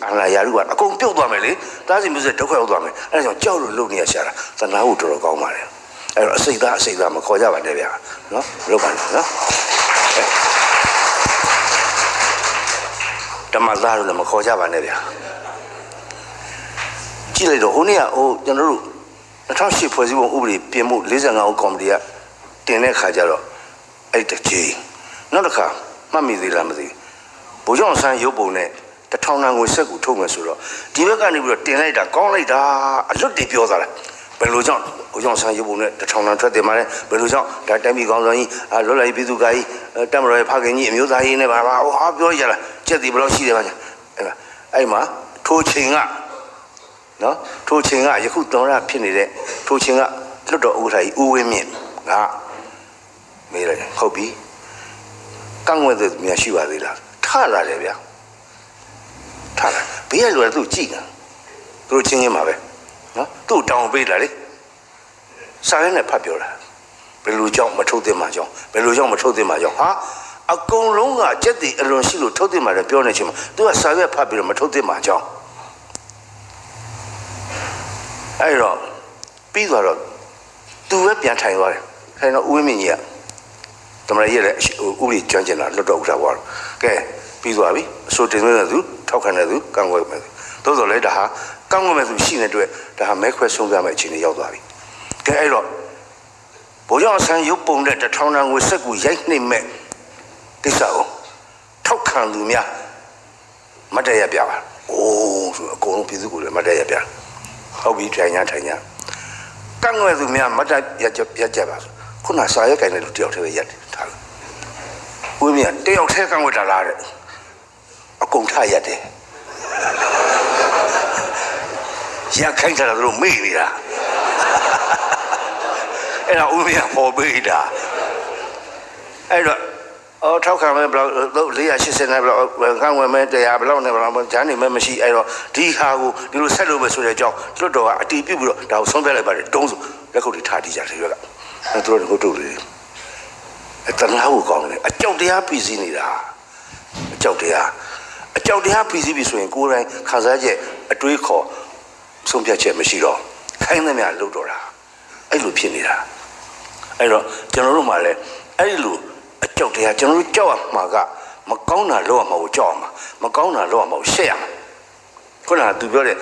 အာလာရာလူကအကုန်ပြုတ်သွားမယ်လေတားစီမျိုးစက်ဒုက္ခရောက်သွားမယ်အဲ့ဒါကြောင့်ကြောက်လို့လုံနေရရှာတာသနာဟုတော်တော်ကောင်းပါတယ်အဲ့တော့အစိတ်သားမခေါ်ကြပါနဲ့ဗျာနော်မလုပ်ပါနဲ့နော်ဓမ္မသားလို့လည်းမခေါ်ကြပါနဲ့ဗျာကြည့်လိုက်တော့ဟိုနေ့ကကျွန်တော်တို့2008ဖွဲ့စည်းပုံဥပဒေပြင်မှု45ဦးကော်မတီကတင်တဲ့ခါကျတော့အဲ့တကြီးနောက်တစ်ခါမှတ်မိသေးလားမသိဘူးဗိုလ်ချုပ်ဆန်းရုပ်ပုံနဲ့1000တန်ကိုစက်ကူထုတ်မယ်ဆိုတော့ဒီဘက်ကနေပြီးတော့တင်လိုက်တာကောင်းလိုက်တာအလွတ်တွေပြောသားတယ်ဘယ်လိုကြောင့်ဗိုလ်ချုပ်ဆန်းရုပ်ပုံနဲ့1000တန်ထွက်တင်มาလဲဘယ်လိုကြောင့်ဒါတိုင်းပြည်ကောင်းဆောင်ကြီးလွတ်လပ်ရေးပြည်သူ့ကာကြီးတက်မတော်ရဲ့ဖခင်ကြီးအမျိုးသားကြီးနဲ့ဘာပြောရလားကြက်တီဘယ်လောက်ရှိတယ်ဗျာအဲ့မှာထိုးချိန်ကနော်ထိုးချိန်ကယခုတော်ရဖြစ်နေတဲ့ထိုးချိန်ကလွတ်တော်ဥက္ကဋ္ဌကြီးဦးဝင်းမြင့်ကမေးလိုက်ဟုတ်ပြီကန့်ွက်တဲ့များရှိပါသေးလားထလာတယ်ဗျာထလာဘေးကလူကသူ့ကြည့်နေတာသူတို့ချင်းချင်းပါပဲနော်သူ့တောင်းပေးလာလေစာရဲနဲ့ဖတ်ပြောတာဘယ်လိုကြောင့်မထုတ်သင့်မှာကြောင့်ဘယ်လိုကြောင့်မထုတ်သင့်မှာကြောင့်ဟာအကုန်လုံးကကြက်တီအလွန်ရှိလို့ထုတ်သင့်မှာလည်းပြောနေချင်းမှာသူကစာရဲဖတ်ပြီးတော့မထုတ်သင့်မှာကြောင့်အဲ့တော့ပြီးသွားတော့သူပဲပြန်ထိုင်သွားတယ်ထိုင်တော့ဦးဝင်းမြင့်ကြီးကသမရရဲ့ဥပဒေကျွမ်းကျင်တာလွတ်တော်ဥထားသွားတော့ကဲပြီးသွားပြီအစိုးတင်နေတဲ့သူထောက်ခံတဲ့သူကန့်ကွက်မဲ့သူသို့တော်လည်းဒါဟာကန့်ကွက်မဲ့သူရှိနေတဲ့အတွက်ဒါဟာမဲခွဲဆုံးဖြတ်မဲ့အခြေအနေရောက်သွားပြီကဲအဲ့တော့ဗိုလ်ချုပ်ဆန်းရုပ်ပုံတဲ့1000တန်ကိုစက်ကူရိုက်နှိမ့်မဲ့ကိစ္စကိုထောက်ခံသူများမတ်တရပြပါအိုးဆိုအကုန်လုံးပြည်သူကိုလည်းမတ်တရပြဟုတ်ပြီထိုင်ညာကန့်ကွက်သူများမတ်တရကြပါခုနစာရဲကိုင်တဲ့လူတယောက်တည်းပဲရက်တယ်ထားလို့ဝင်းမြတ်တယောက်တည်းကန့်ကွက်တာလားတဲ့အကုန်ထရက်တယ်ရက်ခိုင်းတာတို့မေ့နေတာအဲ့တော့ဦးမြတ်ပေါ်ပေးတာအဲ့တော့ထောက်ခံမဲ့ဘယ်လောက်480နဲ့ဘယ်လောက်ကန့်ကွက်မဲ့100ဘယ်လောက်နဲ့ဘယ်လောက်ဂျာနေမဲ့မရှိအဲ့တော့ဒီဟာကိုဒီလိုဆက်လို့ပဲဆိုတဲ့အကြောင်းလွတ်တော်ကအတီးပြုတ်ပြီးတော့ဒါကိုဆုံးဖြတ်လိုက်ပါတယ်တုံးဆိုလက်ခုပ်တွေထားတည်ကြတယ်ရွက်ကအဲ့တို့ကိုတို့လေအတနာကိုကောင်းတယ်အကြောက်တရားပြည်စည်းနေတာအကြောက်တရားပြည်စည်းပြီဆိုရင်ကိုယ်တိုင်ခံစားချက်အတွေးခေါ်ဆုံးဖြတ်ချက်မရှိတော့ခိုင်းသမျှလုပ်တော့တာအဲ့လိုဖြစ်နေတာအဲ့တော့ကျွန်တော်တို့မှလည်းအဲ့လိုအကြောက်တရားကျွန်တော်တို့ကြောက်ရမှာကမကောင်းတာလုပ်ရမှာကိုကြောက်ရမှာမကောင်းတာလုပ်ရမှာကိုရှက်ရမှာခုနကသူပြောတဲ့